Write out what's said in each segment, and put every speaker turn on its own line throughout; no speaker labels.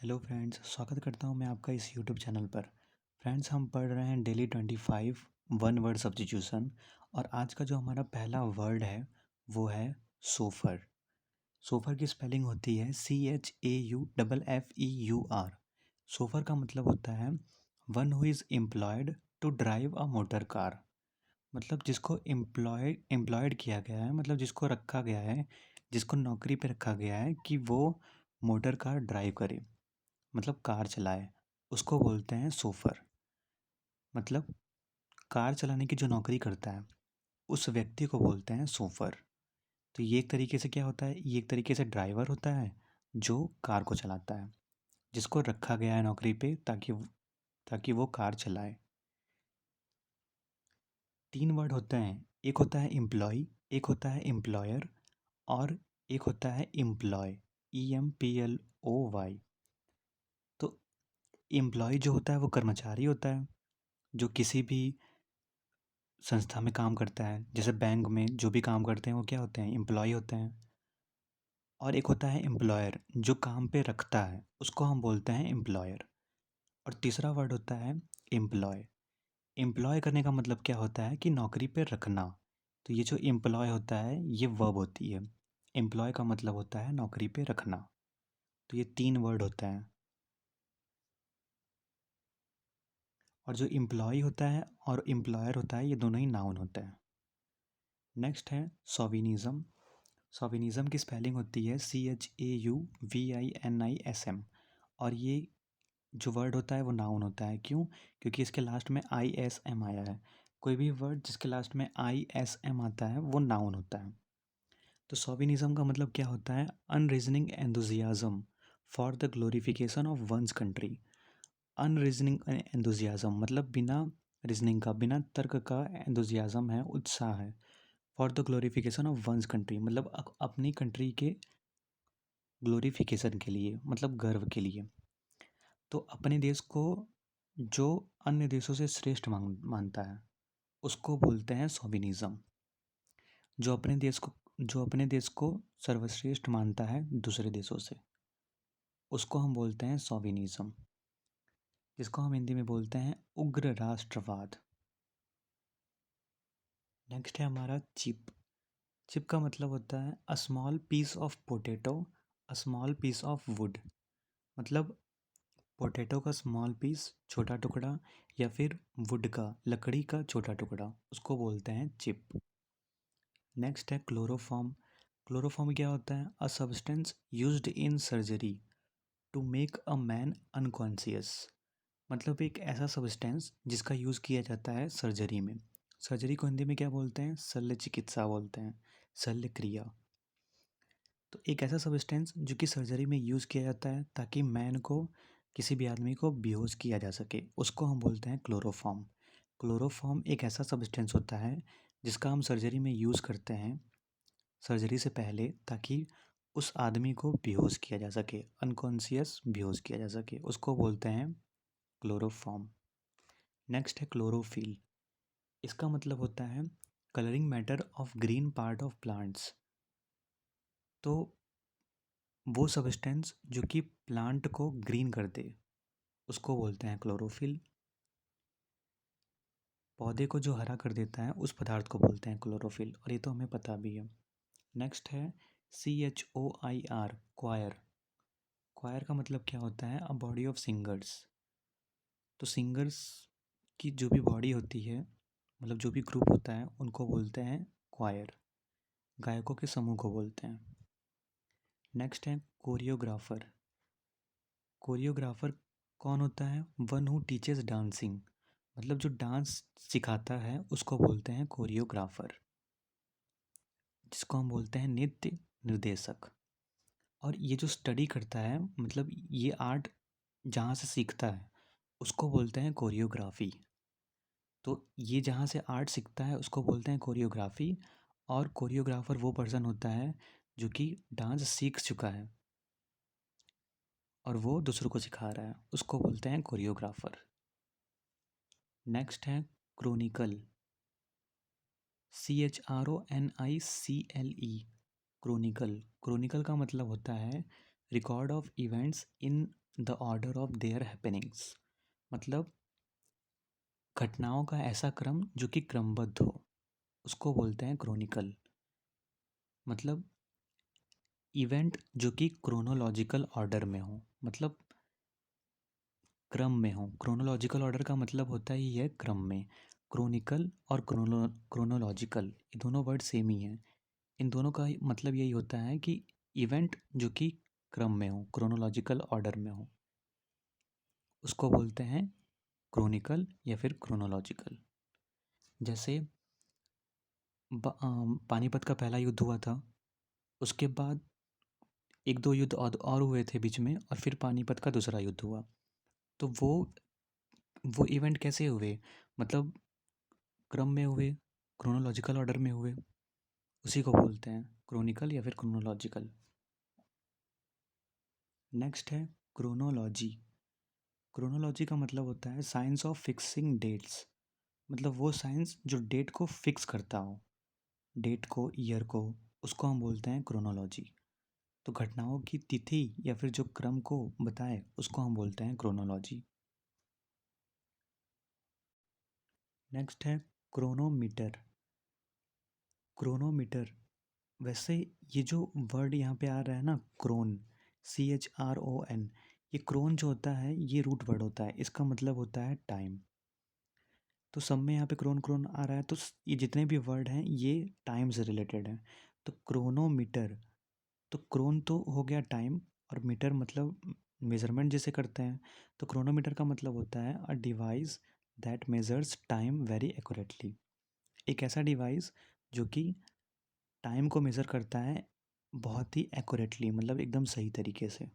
Hello friends, स्वागत करता हूं मैं आपका इस यूट्यूब चैनल पर। फ्रेंड्स, हम पढ़ रहे हैं डेली 25 वन वर्ड सब्स्टिट्यूशन। और आज का जो हमारा पहला वर्ड है वो है सोफ़र। सोफ़र की स्पेलिंग होती है CHAUFFEUR। सोफ़र का मतलब होता है one who is employed to drive a motor car. मतलब जिसको एम्प्लॉयड किया गया है, मतलब जिसको रखा गया है, जिसको नौकरी पे रखा गया है कि वो मोटर कार ड्राइव करे, मतलब कार चलाए, उसको बोलते हैं सोफ़र। मतलब कार चलाने की जो नौकरी करता है उस व्यक्ति को बोलते हैं सोफ़र। तो ये एक तरीके से क्या होता है, ये एक तरीके से ड्राइवर होता है जो कार को चलाता है, जिसको रखा गया है नौकरी पे ताकि वो कार चलाए। तीन वर्ड होते हैं, एक होता है एम्प्लॉय, एक होता है एम्प्लॉयर और एक होता है एम्प्लॉय, EMPLOY। तो एम्प्लॉय जो होता है वो कर्मचारी होता है जो किसी भी संस्था में काम करता है। जैसे बैंक में जो भी काम करते हैं वो क्या होते हैं, एम्प्लॉय होते हैं। और एक होता है एम्प्लॉयर, जो काम पे रखता है उसको हम बोलते हैं एम्प्लॉयर। और तीसरा वर्ड होता है एम्प्लॉय। एम्प्लॉय करने का मतलब क्या होता है कि नौकरी पे रखना। तो ये जो एम्प्लॉय होता है ये वर्ब होती है। एम्प्लॉय का मतलब होता है नौकरी पे रखना। तो ये तीन वर्ड होता है। और जो एम्प्लॉय होता है और एम्प्लॉयर होता है ये दोनों ही नाउन होता है। नेक्स्ट है शोविनिज़्म। शोविनिज़्म की स्पेलिंग होती है CHAUVINISM। और ये जो वर्ड होता है वो नाउन होता है। क्यों? क्योंकि इसके लास्ट में ISM आया है। कोई भी वर्ड जिसके लास्ट में ISM आता है वो नाउन होता है। तो शोविनिज़्म का मतलब क्या होता है, unreasoning enthusiasm for the glorification of one's country. Unreasoning enthusiasm मतलब बिना रीजनिंग का, बिना तर्क का एंथुजियाज्म है, उत्साह है। For the glorification of one's country मतलब अपनी कंट्री के ग्लोरिफिकेशन के लिए, मतलब गर्व के लिए। तो अपने देश को जो अन्य देशों से श्रेष्ठ मानता है उसको बोलते हैं शोविनिज़्म। जो अपने देश को सर्वश्रेष्ठ मानता है दूसरे देशों से, उसको हम बोलते हैं शोविनिज़्म, जिसको हम हिंदी में बोलते हैं उग्र राष्ट्रवाद। नेक्स्ट है हमारा चिप। चिप का मतलब होता है a small piece of potato, a small piece of wood. मतलब पोटैटो का स्मॉल पीस, छोटा टुकड़ा, या फिर वुड का, लकड़ी का छोटा टुकड़ा, उसको बोलते हैं चिप। नेक्स्ट है क्लोरोफॉर्म। क्लोरोफॉर्म क्या होता है, a substance used in surgery to make a man unconscious. मतलब एक ऐसा सब्सटेंस जिसका यूज़ किया जाता है सर्जरी में। सर्जरी को हिंदी में क्या बोलते हैं, शल्य चिकित्सा बोलते हैं, शल्य क्रिया। तो एक ऐसा सब्सटेंस जो कि सर्जरी में यूज़ किया जाता है ताकि मैन को, किसी भी आदमी को बेहोश किया जा सके, उसको हम बोलते हैं क्लोरोफॉर्म। क्लोरोफॉर्म एक ऐसा सब्सटेंस होता है जिसका हम सर्जरी में यूज़ करते हैं सर्जरी से पहले, ताकि उस आदमी को बेहोश किया जा सके, अनकॉन्शियस बेहोश किया जा सके, उसको बोलते हैं क्लोरोफॉर्म। नेक्स्ट है क्लोरोफिल। इसका मतलब होता है colouring matter of green part of plants. तो वो सब्सटेंस जो कि प्लांट को ग्रीन कर दे उसको बोलते हैं क्लोरोफिल। पौधे को जो हरा कर देता है उस पदार्थ को बोलते हैं क्लोरोफिल, और ये तो हमें पता भी है। नेक्स्ट है CHOIR, क्वायर। क्वायर का मतलब क्या होता है, अ बॉडी ऑफ सिंगर्स। तो सिंगर्स की जो भी बॉडी होती है, मतलब जो भी ग्रुप होता है, उनको बोलते हैं क्वायर। गायकों के समूह को बोलते हैं। नेक्स्ट है कोरियोग्राफर। कोरियोग्राफर कौन होता है, वन हु टीचेस डांसिंग। मतलब जो डांस सिखाता है उसको बोलते हैं कोरियोग्राफर, जिसको हम बोलते हैं नृत्य निर्देशक। और ये जो स्टडी करता है, मतलब ये आर्ट जहाँ से सीखता है उसको बोलते हैं कोरियोग्राफी। तो ये जहाँ से आर्ट सीखता है उसको बोलते हैं कोरियोग्राफी। और कोरियोग्राफर वो पर्सन होता है जो कि डांस सीख चुका है और वो दूसरों को सिखा रहा है, उसको बोलते हैं कोरियोग्राफर। नेक्स्ट है क्रोनिकल। CHRONICLE, chronicle. क्रोनिकल का मतलब होता है record of events in the order of their happenings, मतलब घटनाओं का ऐसा क्रम जो कि क्रमबद्ध हो, उसको बोलते हैं क्रोनिकल। मतलब इवेंट जो कि क्रोनोलॉजिकल ऑर्डर में हो, मतलब क्रम में हो। क्रोनोलॉजिकल ऑर्डर का मतलब होता ही है क्रम में। क्रोनिकल और क्रोनोलॉजिकल ये दोनों वर्ड सेम ही हैं। इन दोनों का मतलब यही होता है कि इवेंट जो कि क्रम में हो, क्रोनोलॉजिकल ऑर्डर में हो, उसको बोलते हैं क्रोनिकल या फिर क्रोनोलॉजिकल। जैसे पानीपत का पहला युद्ध हुआ था, उसके बाद एक दो युद्ध और हुए थे बीच में, और फिर पानीपत का दूसरा युद्ध हुआ। तो वो इवेंट कैसे हुए, मतलब क्रम में हुए, क्रोनोलॉजिकल ऑर्डर में हुए, उसी को बोलते हैं क्रोनिकल या फिर क्रोनोलॉजिकल। नेक्स्ट है क्रोनोलॉजी। क्रोनोलॉजी का मतलब होता है साइंस ऑफ फिक्सिंग डेट्स, मतलब वो साइंस जो डेट को फिक्स करता हो, डेट को, ईयर को, उसको हम बोलते हैं क्रोनोलॉजी। तो घटनाओं की तिथि या फिर जो क्रम को बताए उसको हम बोलते हैं क्रोनोलॉजी। नेक्स्ट है क्रोनोमीटर। क्रोनोमीटर, वैसे ये जो वर्ड यहाँ पे आ रहा है ना, क्रोन, CHRON, ये क्रोन जो होता है ये रूट वर्ड होता है, इसका मतलब होता है टाइम। तो सब में यहाँ पे क्रोन क्रोन आ रहा है, तो ये जितने भी वर्ड हैं ये टाइम से रिलेटेड हैं। तो क्रोनोमीटर, तो क्रोन तो हो गया टाइम, और मीटर मतलब मेजरमेंट जिसे करते हैं। तो क्रोनोमीटर का मतलब होता है a device that measures time very accurately, एक ऐसा डिवाइस जो कि टाइम को मेज़र करता है बहुत ही एक्यूरेटली, मतलब एकदम सही तरीके से,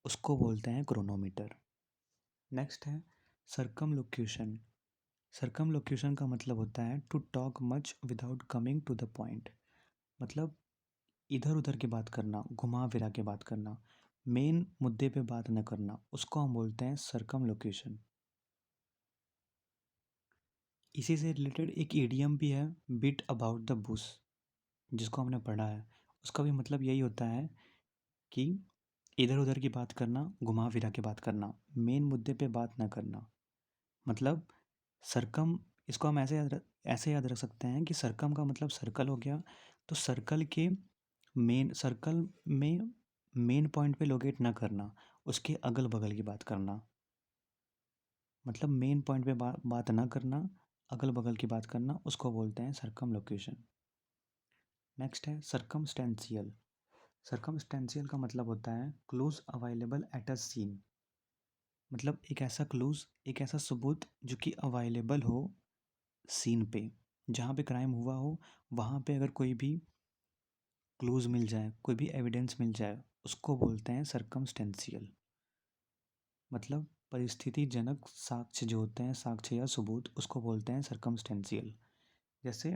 उसको बोलते हैं क्रोनोमीटर। नेक्स्ट है सर्कमलोक्यूशन। सर्कमलोक्यूशन का मतलब होता है to talk much without coming to the point, मतलब इधर उधर की बात करना, घुमा फिरा के बात करना, मेन मुद्दे पे बात न करना, उसको हम बोलते हैं सर्कमलोक्यूशन। इसी से रिलेटेड एक ईडियम भी है, बिट अबाउट द बुश, जिसको हमने पढ़ा है। उसका भी मतलब यही होता है कि इधर उधर की बात करना, घुमा फिरा के बात करना, मेन मुद्दे पे बात ना करना। मतलब सरकम, इसको हम ऐसे याद रख सकते हैं कि सरकम का मतलब सर्कल हो गया, तो सर्कल के मेन, सर्कल में मेन पॉइंट पे लोकेट ना करना, उसके अगल बगल की बात करना, मतलब मेन पॉइंट पे बात ना करना, अगल बगल की बात करना, उसको बोलते हैं सर्कम लोकेशन। नेक्स्ट है सर्कमस्टेंशियल। सर्कमस्टेंशियल का मतलब होता है clues available at a scene, मतलब एक ऐसा क्लूज, एक ऐसा सबूत जो कि अवेलेबल हो सीन पे, जहाँ पे क्राइम हुआ हो, वहाँ पे अगर कोई भी क्लूज मिल जाए, कोई भी एविडेंस मिल जाए, उसको बोलते हैं सर्कमस्टेंशियल। मतलब परिस्थिति जनक साक्ष्य जो होते हैं, साक्ष्य या सबूत, उसको बोलते हैं सर्कमस्टेंशियल। जैसे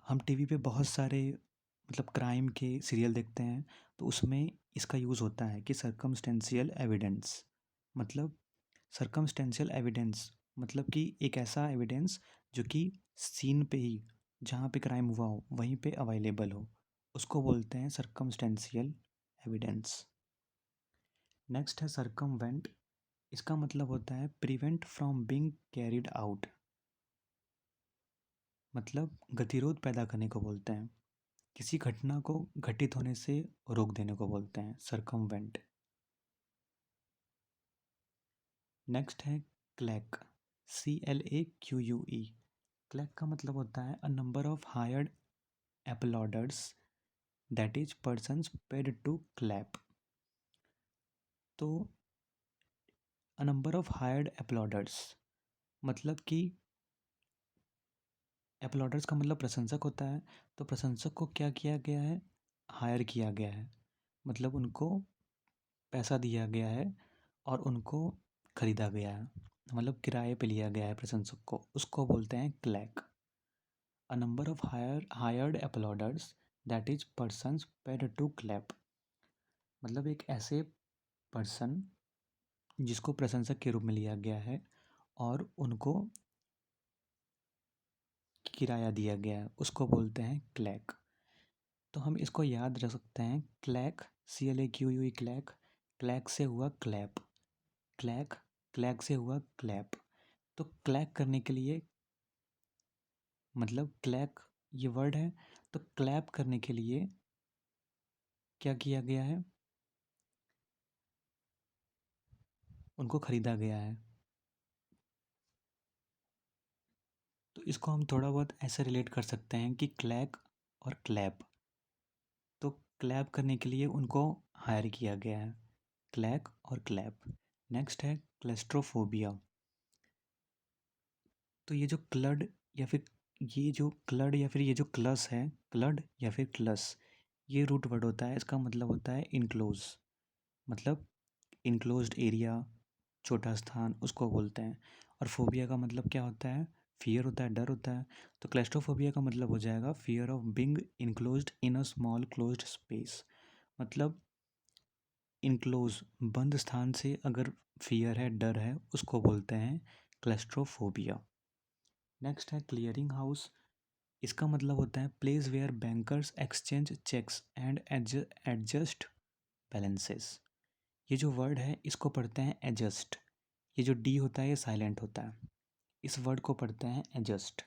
हम टीवी पे बहुत सारे मतलब क्राइम के सीरियल देखते हैं, तो उसमें इसका यूज़ होता है कि सर्कमस्टेंशियल एविडेंस, मतलब सर्कमस्टेंशियल एविडेंस मतलब कि एक ऐसा एविडेंस जो कि सीन पे ही, जहाँ पे क्राइम हुआ हो वहीं पे अवेलेबल हो, उसको बोलते हैं सर्कमस्टेंशियल एविडेंस। नेक्स्ट है सर्कमवेंट। इसका मतलब होता है prevent from being carried out, मतलब गतिरोध पैदा करने को बोलते हैं, किसी घटना को घटित होने से रोक देने को बोलते हैं सर्कमवेंट। नेक्स्ट है क्लैक, CLAQUE। क्लैक का मतलब होता है a number of hired applauders, that is persons paid to clap. तो a number of hired applauders मतलब कि applauders का मतलब प्रशंसक होता है, तो प्रशंसक को क्या किया गया है, हायर किया गया है, मतलब उनको पैसा दिया गया है और उनको खरीदा गया है, मतलब किराए पे लिया गया है प्रशंसक को, उसको बोलते हैं claque. A number of hired applauders, that is persons paid to clap, मतलब एक ऐसे पर्सन जिसको प्रशंसक के रूप में लिया गया है और उनको किराया दिया गया है, उसको बोलते हैं क्लैक। तो हम इसको याद रख सकते हैं, क्लैक, CLAQUE क्लैक, क्लैक से हुआ क्लैप, क्लैक, क्लैक से हुआ क्लैप। तो क्लैक करने के लिए मतलब क्लैक ये वर्ड है, तो क्लैप करने के लिए क्या किया गया है, उनको खरीदा गया है। तो इसको हम थोड़ा बहुत ऐसे रिलेट कर सकते हैं कि क्लैक और क्लैप, तो क्लैप करने के लिए उनको हायर किया गया है, क्लैक और क्लैप। नेक्स्ट है क्लेस्ट्रोफोबिया। तो ये जो क्लड या फिर ये जो क्लड या फिर ये जो क्लस है, क्लड या फिर क्लस, ये रूट वर्ड होता है, इसका मतलब होता है इनक्लोज, मतलब इनक्लोज्ड एरिया, छोटा स्थान उसको बोलते हैं। और फोबिया का मतलब क्या होता है, फियर होता है, डर होता है। तो क्लेस्ट्रोफोबिया का मतलब हो जाएगा fear of being enclosed in a small closed space, मतलब इनक्लोज बंद स्थान से अगर फियर है, डर है, उसको बोलते हैं क्लेस्ट्रोफोबिया। नेक्स्ट है क्लियरिंग हाउस। इसका मतलब होता है place where bankers exchange cheques and adjust balances. ये जो वर्ड है इसको पढ़ते हैं एडजस्ट, ये जो डी होता है ये साइलेंट होता है, इस वर्ड को पढ़ते हैं एडजस्ट।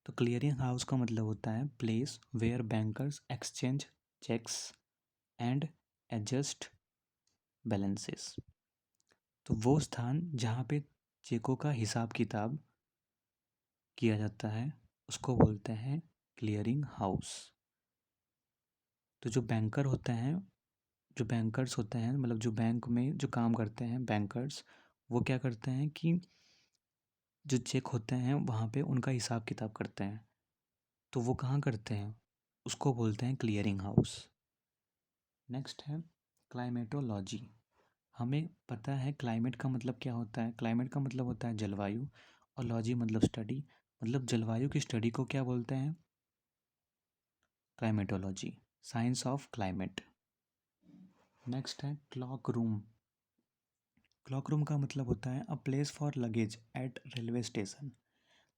तो क्लियरिंग हाउस का मतलब होता है place where bankers exchange cheques and adjust balances. तो वो स्थान जहाँ पे चेकों का हिसाब किताब किया जाता है उसको बोलते हैं क्लियरिंग हाउस। तो जो बैंकर होते हैं, जो बैंकर्स होते हैं, मतलब जो बैंक में जो काम करते हैं बैंकर्स, वो क्या करते हैं कि जो चेक होते हैं वहाँ पे उनका हिसाब किताब करते हैं। तो वो कहाँ करते हैं, उसको बोलते हैं क्लियरिंग हाउस। नेक्स्ट है क्लाइमेटोलॉजी। हमें पता है क्लाइमेट का मतलब क्या होता है, क्लाइमेट का मतलब होता है जलवायु, और लॉजी मतलब स्टडी, मतलब जलवायु की स्टडी को क्या बोलते हैं, climatology, science of climate. Next है क्लॉक रूम। क्लॉक रूम का मतलब होता है a place for luggage eight railway station.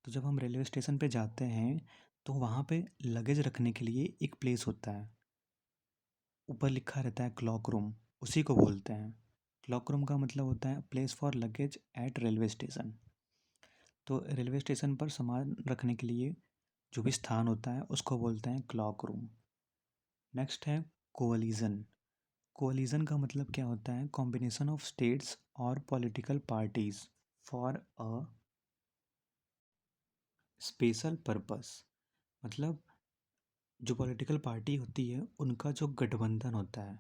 तो जब हम रेलवे स्टेशन पे जाते हैं तो वहाँ पे लगेज रखने के लिए एक प्लेस होता है, ऊपर लिखा रहता है क्लॉक रूम, उसी को बोलते हैं। क्लॉक रूम का मतलब होता है place for luggage eight railway station. तो रेलवे स्टेशन पर सामान रखने के लिए जो भी स्थान होता है उसको बोलते हैं क्लॉक रूम। नेक्स्ट है कोअलिजन। कोअलिजन का मतलब क्या होता है, कॉम्बिनेशन ऑफ स्टेट्स और political parties for a special purpose, मतलब जो पॉलिटिकल पार्टी होती है उनका जो गठबंधन होता है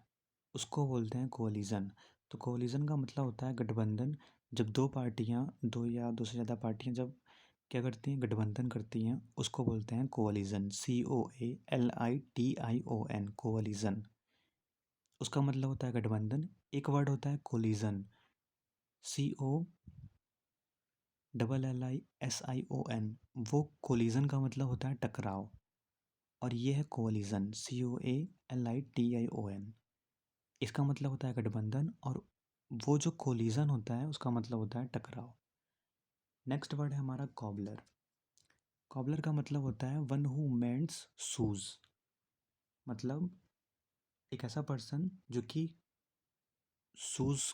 उसको बोलते हैं कोअलिजन। तो कोअलिजन का मतलब होता है गठबंधन, जब दो पार्टियां, दो या दो से ज़्यादा पार्टियां जब क्या करती हैं, गठबंधन करती हैं, उसको बोलते हैं कोअलिजन, COALITION, कोअलिजन। उसका मतलब होता है गठबंधन। एक वर्ड होता है कोलिजन, COLLISION, वो कोलिजन का मतलब होता है टकराव, और ये है कोअलिजन, COALITION, इसका मतलब होता है गठबंधन, और वो जो कोलिजन होता है उसका मतलब होता है टकराव। नेक्स्ट वर्ड है हमारा कॉबलर। कॉबलर का मतलब होता है वन हु मेंड्स शूज, मतलब एक ऐसा पर्सन जो कि शूज़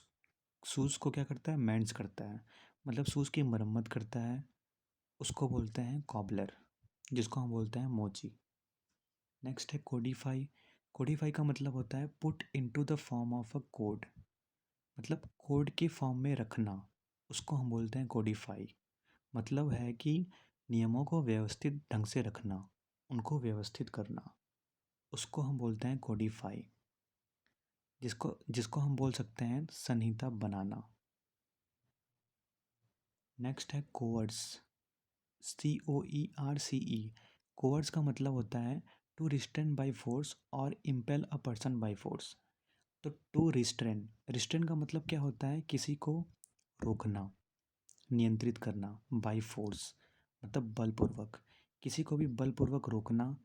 शूज़ को क्या करता है, मेंड्स करता है, मतलब शूज़ की मरम्मत करता है, उसको बोलते हैं कॉबलर, जिसको हम बोलते हैं मोची। नेक्स्ट है कोडिफाई। कोडिफाई का मतलब होता है put into the form of a code, मतलब कोड के फॉर्म में रखना, उसको हम बोलते हैं कोडिफाई। मतलब है कि नियमों को व्यवस्थित ढंग से रखना, उनको व्यवस्थित करना, उसको हम बोलते हैं कोडिफाई, जिसको जिसको हम बोल सकते हैं संहिता बनाना। नेक्स्ट है कोवर्ड्स, COERCE। कोवर्ड्स का मतलब होता है टू रिस्ट्रेन बाय फोर्स और impale a person by force. तो टू रिस्ट्रेन, रिस्ट्रेन का मतलब क्या होता है, किसी को रोकना, नियंत्रित करना, बाय फोर्स मतलब बलपूर्वक, किसी को भी बलपूर्वक रोकना।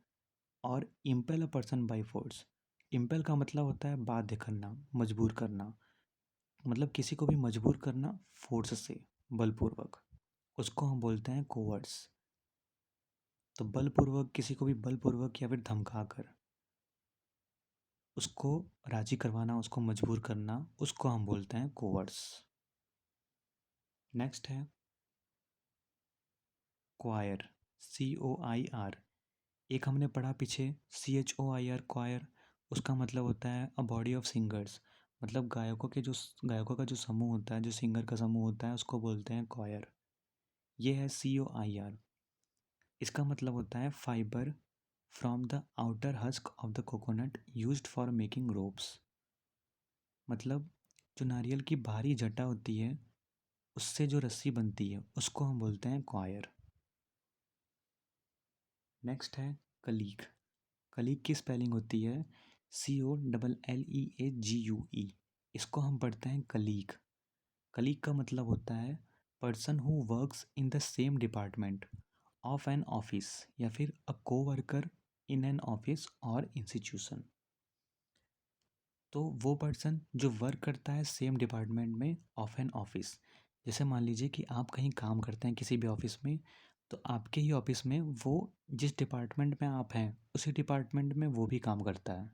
और impale a person by force, impale का मतलब होता है बाध्य करना, मजबूर करना, मतलब किसी को भी मजबूर करना फोर्स से, बलपूर्वक, उसको हम बोलते हैं कोवर्ड्स। तो बलपूर्वक, किसी को भी बलपूर्वक या फिर धमका कर, उसको राज़ी करवाना, उसको मजबूर करना, उसको हम बोलते हैं कोवर्स। नेक्स्ट है क्वायर, COIR। एक हमने पढ़ा पीछे CHOIR, क्वायर। उसका मतलब होता है अ बॉडी ऑफ सिंगर्स। मतलब गायकों का जो समूह होता है, जो सिंगर का समूह होता है, उसको बोलते हैं क्वायर। ये है COIR। इसका मतलब होता है fibre from the outer husk of the coconut used for making ropes. मतलब जो नारियल की बाहरी जटा होती है, उससे जो रस्सी बनती है, उसको हम बोलते हैं क्वायर। नेक्स्ट है कलीग। कलीग की स्पेलिंग होती है COLLEAGUE। इसको हम पढ़ते हैं कलीग। कलीग का मतलब होता है person who works in the same department of an office, या फिर अ कोवर्कर इन एन ऑफिस और इंस्टीट्यूशन। तो वो पर्सन जो वर्क करता है सेम डिपार्टमेंट में ऑफ एन ऑफिस। जैसे मान लीजिए कि आप कहीं काम करते हैं किसी भी ऑफिस में, तो आपके ही ऑफिस में वो जिस डिपार्टमेंट में आप हैं, उसी डिपार्टमेंट में वो भी काम करता है,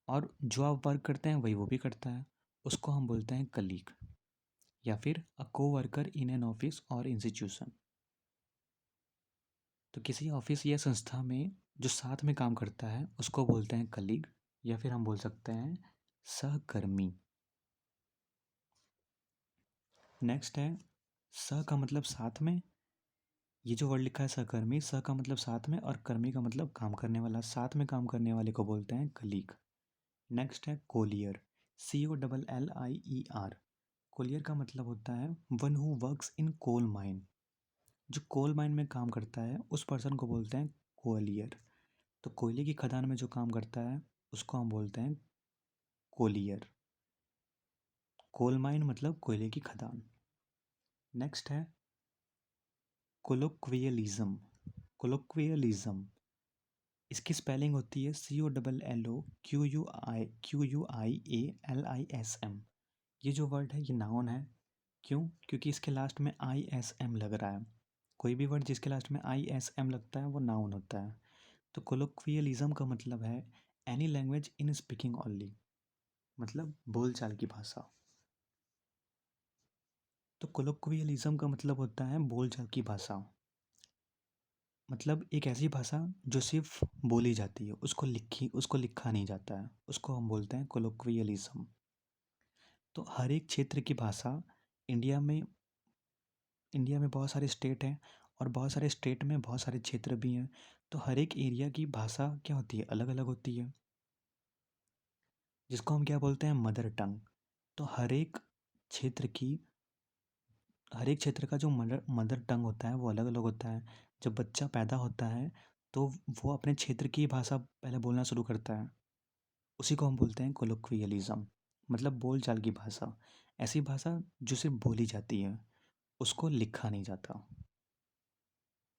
और जो आप वर्क करते हैं वही वो भी करता है। उसको हम बोलते हैं कलीग, या फिर अ कोवर्कर इन एन ऑफिस और इंस्टीट्यूशन। तो किसी ऑफिस या संस्था में जो साथ में काम करता है, उसको बोलते हैं कलीग, या फिर हम बोल सकते हैं सहकर्मी। नेक्स्ट है स का मतलब साथ में। ये जो वर्ड लिखा है सहकर्मी, स का मतलब साथ में और कर्मी का मतलब काम करने वाला। साथ में काम करने वाले को बोलते हैं कलीग। नेक्स्ट है कोलियर, COLLIER। कोलियर का मतलब होता है one who works in coal mine. जो कोल माइन में काम करता है, उस पर्सन को बोलते हैं कोलियर। तो कोयले की खदान में जो काम करता है, उसको हम बोलते हैं कोलियर। कोल माइन मतलब कोयले की खदान। नेक्स्ट है कोलोक्वियलिज्म। कोलोक्वियलिज्म, इसकी स्पेलिंग होती है COLLOQUIALISM। ये जो वर्ड है ये नाउन है। क्यों? क्योंकि इसके लास्ट में ISM लग रहा है। कोई भी वर्ड जिसके लास्ट में ISM लगता है वो नाउन होता है। तो कोलोक्वियलिज्म का मतलब है any language in speaking only, मतलब बोलचाल की भाषा। तो कोलोक्वियलिज्म का मतलब होता है बोलचाल की भाषा। मतलब एक ऐसी भाषा जो सिर्फ बोली जाती है, उसको लिखा नहीं जाता है, उसको हम बोलते हैं कोलोक्वियलिज्म। तो हर एक क्षेत्र की भाषा, इंडिया में इंडिया में बहुत सारे स्टेट हैं, और बहुत सारे स्टेट में बहुत सारे क्षेत्र भी हैं। तो हर एक एरिया की भाषा क्या होती है, अलग अलग होती है, जिसको हम क्या बोलते हैं, मदर टंग। तो हर एक क्षेत्र का जो मदर मदर टंग होता है वो अलग अलग होता है। जब बच्चा पैदा होता है तो वो अपने क्षेत्र की भाषा पहले बोलना शुरू करता है, उसी को हम बोलते हैं कोलोक्वियलिज्म, मतलब बोलचाल की भाषा। ऐसी भाषा जो सिर्फ बोली जाती है, उसको लिखा नहीं जाता,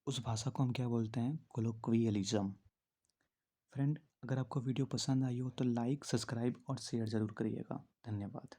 उस भाषा को हम क्या बोलते हैं, कोलोक्वियलिज्म। फ्रेंड, अगर आपको वीडियो पसंद आई हो तो लाइक, सब्सक्राइब और शेयर ज़रूर करिएगा। धन्यवाद।